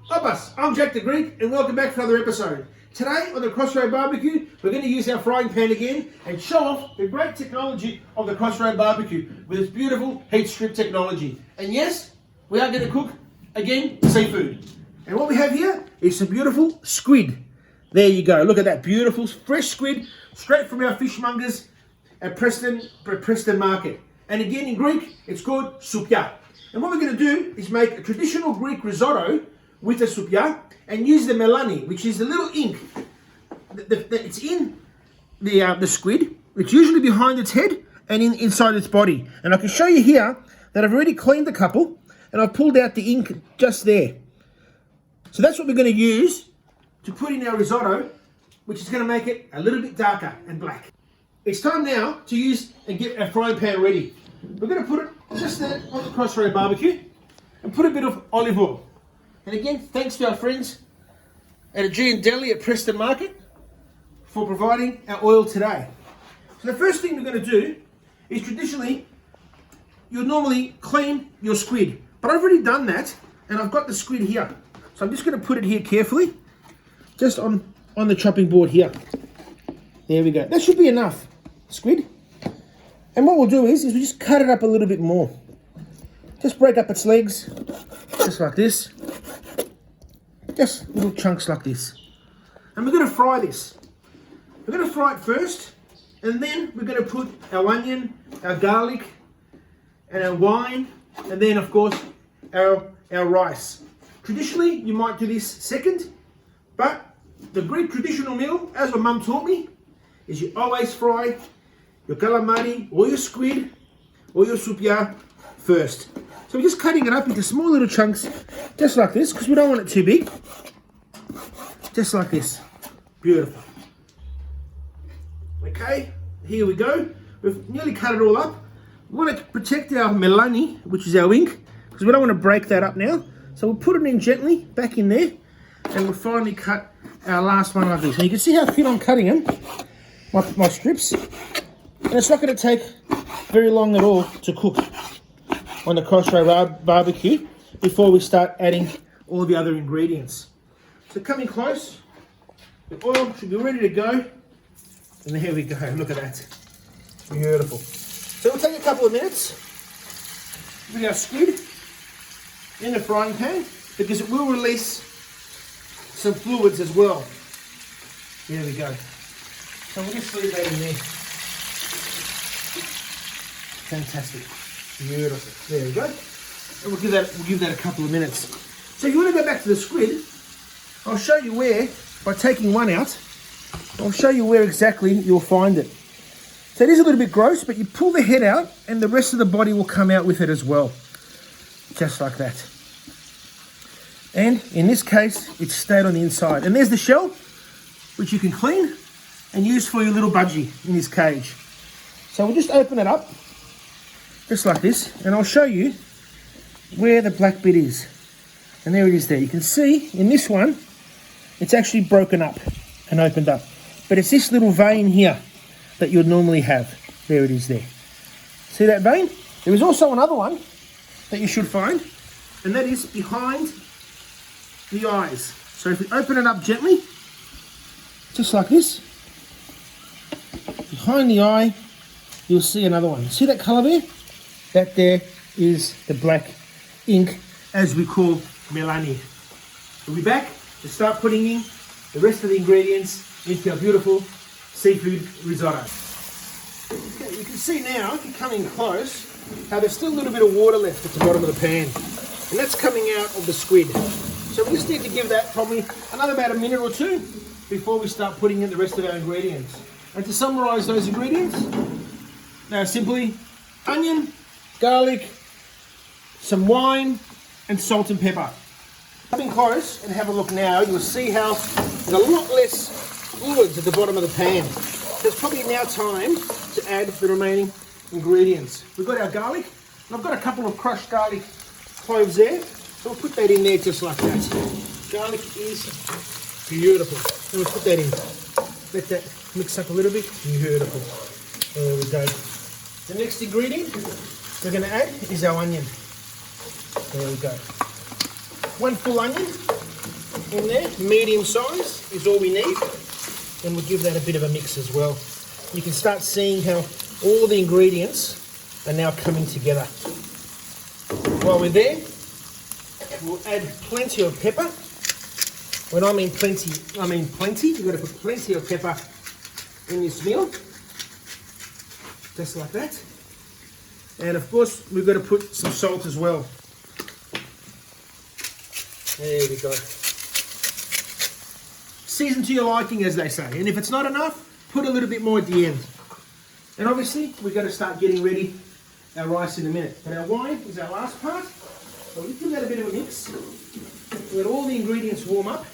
Abbas, I'm Jack the Greek and welcome back to another episode. Today on the CrossRay BBQ, we're going to use our frying pan again and show off the great technology of the CrossRay BBQ with its beautiful heat strip technology. And yes, we are going to cook, again, seafood. And what we have here is some beautiful squid. There you go, look at that beautiful fresh squid straight from our fishmongers at Preston Market. And again in Greek, it's called soupia. And what we're going to do is make a traditional Greek risotto with the soupia and use the Melani, which is the little ink. It's in the squid. It's usually behind its head and inside its body. And I can show you here that I've already cleaned a couple and I've pulled out the ink just there. So that's what we're going to use to put in our risotto, which is going to make it a little bit darker and black. It's time now to use and get our frying pan ready. We're going to put it just there on the CrossRay BBQ and put a bit of olive oil. And again, thanks to our friends at a G and Deli at Preston Market for providing our oil today. So the first thing we're going to do is traditionally, you'll normally clean your squid. But I've already done that and I've got the squid here. So I'm just going to put it here carefully, just on the chopping board here. There we go. That should be enough squid. And what we'll do is we just cut it up a little bit more. Just break up its legs, just like this. Just little chunks like this. And we're going to fry this. We're going to fry it first, and then we're going to put our onion, our garlic, and our wine, and then of course our rice. Traditionally, you might do this second, but the Greek traditional meal, as my mum taught me, is you always fry your calamari or your squid or your soupia first. So we're just cutting it up into small little chunks, just like this, because we don't want it too big. Just like this. Beautiful. Okay, here we go. We've nearly cut it all up. We want to protect our Melani, which is our ink, because we don't want to break that up now. So we'll put it in gently, back in there, and we'll finally cut our last one like this. And you can see how thin I'm cutting them, my strips. And it's not going to take very long at all to cook on the CrossRay BBQ before we start adding all the other ingredients. So coming close, the oil should be ready to go. And there we go, look at that. Beautiful. So we'll take a couple of minutes with our squid in the frying pan because it will release some fluids as well. There we go. So we'll just leave that in there. Fantastic. Beautiful. There we go. And we'll give that a couple of minutes. So if you want to go back to the squid, I'll show you where, by taking one out, I'll show you where exactly you'll find it. So it is a little bit gross, but you pull the head out and the rest of the body will come out with it as well. Just like that. And in this case, it's stayed on the inside. And there's the shell, which you can clean and use for your little budgie in this cage. So we'll just open it up, just like this, and I'll show you where the black bit is. And there it is there. You can see in this one, it's actually broken up and opened up. But it's this little vein here that you'd normally have. There it is there. See that vein? There is also another one that you should find, and that is behind the eyes. So if we open it up gently, just like this, behind the eye, you'll see another one. See that colour there? That there is the black ink, as we call Melani. We'll be back to start putting in the rest of the ingredients into our beautiful seafood risotto. Okay, you can see now, if you're coming close, how there's still a little bit of water left at the bottom of the pan. And that's coming out of the squid. So we just need to give that probably another about a minute or two before we start putting in the rest of our ingredients. And to summarise those ingredients, now simply onion, garlic, some wine, and salt and pepper. Coming close and have a look now, you'll see how there's a lot less fluids at the bottom of the pan. So it's probably now time to add the remaining ingredients. We've got our garlic, and I've got a couple of crushed garlic cloves there, so we'll put that in there just like that. Garlic is beautiful. And we'll put that in. Let that mix up a little bit. Beautiful. There we go. The next ingredient we're going to add is our onion. There we go. One full onion, in there, medium size is all we need. And we'll give that a bit of a mix as well. You can start seeing how all the ingredients are now coming together. While we're there, we'll add plenty of pepper. When I mean plenty, I mean plenty. You've got to put plenty of pepper in this meal. Just like that. And of course, we've got to put some salt as well. There we go. Season to your liking, as they say. And if it's not enough, put a little bit more at the end. And obviously, we've got to start getting ready our rice in a minute. But our wine is our last part. So we give that a bit of a mix. Let all the ingredients warm up.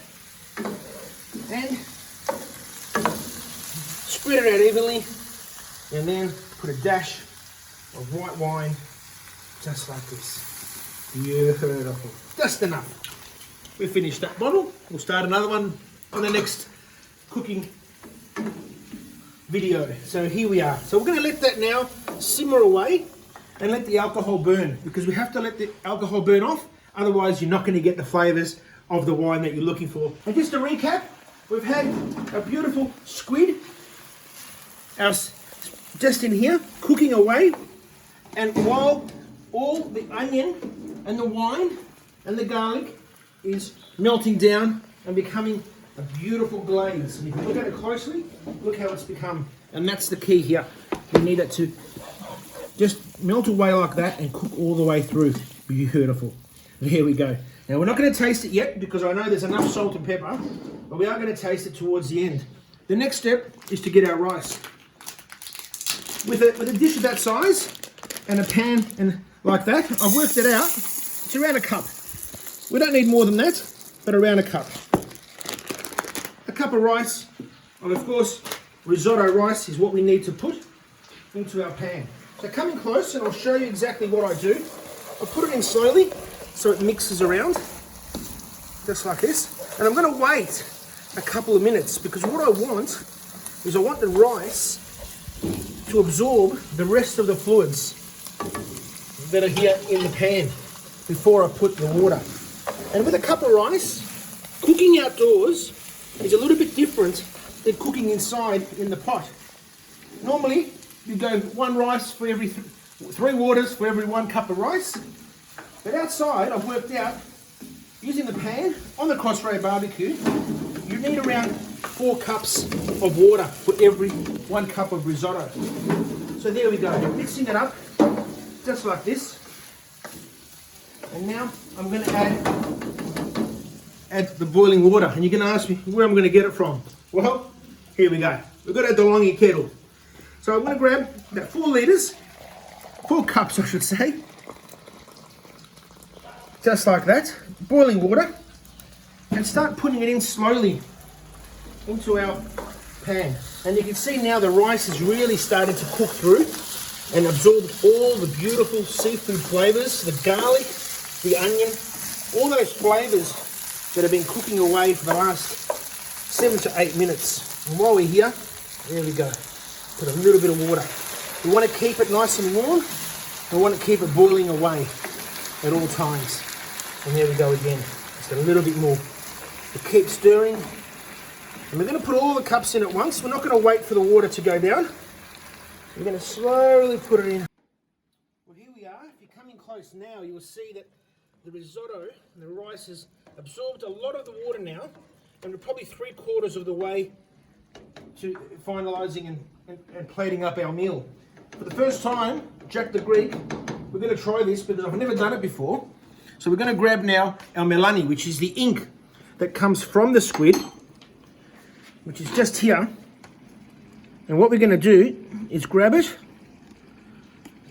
And spread it out evenly. And then put a dash of white wine, just like this. Beautiful. Just enough. We've finished that bottle. We'll start another one on the next cooking video. So here we are. So we're going to let that now simmer away and let the alcohol burn, because we have to let the alcohol burn off, otherwise you're not going to get the flavours of the wine that you're looking for. And just to recap, we've had a beautiful squid just in here cooking away, and while all the onion and the wine and the garlic is melting down and becoming a beautiful glaze. And if you look at it closely, look how it's become. And that's the key here. We need it to just melt away like that and cook all the way through. Beautiful. Here we go. Now we're not going to taste it yet because I know there's enough salt and pepper, but we are going to taste it towards the end. The next step is to get our rice. With a dish of that size and a pan and like that, I've worked it out. It's around a cup. We don't need more than that, but around a cup. A cup of rice, and of course, risotto rice is what we need to put into our pan. So come in close and I'll show you exactly what I do. I'll put it in slowly so it mixes around, just like this. And I'm going to wait a couple of minutes because what I want is I want the rice to absorb the rest of the fluids that are here in the pan before I put the water. And with a cup of rice, cooking outdoors is a little bit different than cooking inside in the pot. Normally, you go one rice for every three waters for every 1 cup of rice. But outside, I've worked out, using the pan on the CrossRay BBQ, you need around 4 cups of water for every 1 cup of risotto. So there we go, mixing it up just like this. And now I'm going to add the boiling water. And you're going to ask me where I'm going to get it from. Well, here we go. We've got our DeLonghi kettle. So I'm going to grab about 4 litres, 4 cups I should say. Just like that, boiling water. And start putting it in slowly into our pan. And you can see now the rice is really starting to cook through and absorb all the beautiful seafood flavours, the garlic, the onion, all those flavours that have been cooking away for the last 7 to 8 minutes. And while we're here, there we go. Put a little bit of water. We want to keep it nice and warm. We want to keep it boiling away at all times. And there we go again. Just a little bit more. We keep stirring. And we're going to put all the cups in at once. We're not going to wait for the water to go down. We're going to slowly put it in. Well, here we are. If you come in close now, you will see that the risotto, the rice has absorbed a lot of the water now. And we're probably 3/4 of the way to finalising and plating up our meal. For the first time, Jack the Greek, we're going to try this because I've never done it before. So we're going to grab now our Melani, which is the ink that comes from the squid, which is just here. And what we're going to do is grab it,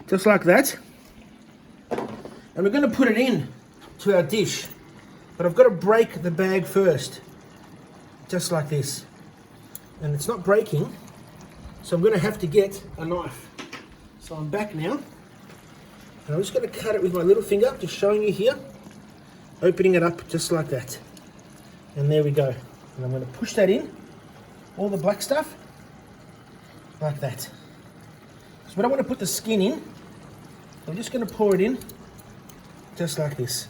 just like that. And we're going to put it in to our dish. But I've got to break the bag first, just like this. And it's not breaking, so I'm going to have to get a knife. So I'm back now. And I'm just going to cut it with my little finger, just showing you here. Opening it up just like that. And there we go. And I'm going to push that in, all the black stuff, like that. So I don't want to put the skin in. I'm just going to pour it in, just like this,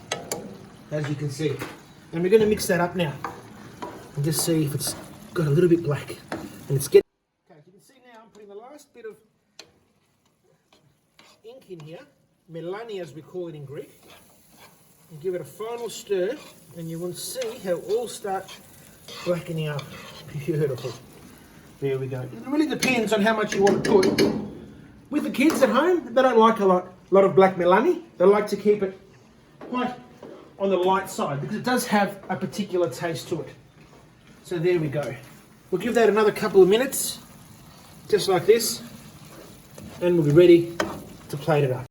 as you can see. And we're going to mix that up now and just see if it's got a little bit black. And it's getting... Okay, you can see now I'm putting the last bit of ink in here, Melani as we call it in Greek, and give it a final stir, and you will see how it all starts blackening up. Beautiful. There we go. It really depends on how much you want to put. With the kids at home, they don't like a lot of black Melani. They like to keep it quite on the light side because it does have a particular taste to it. So there we go. We'll give that another couple of minutes, just like this, and we'll be ready to plate it up.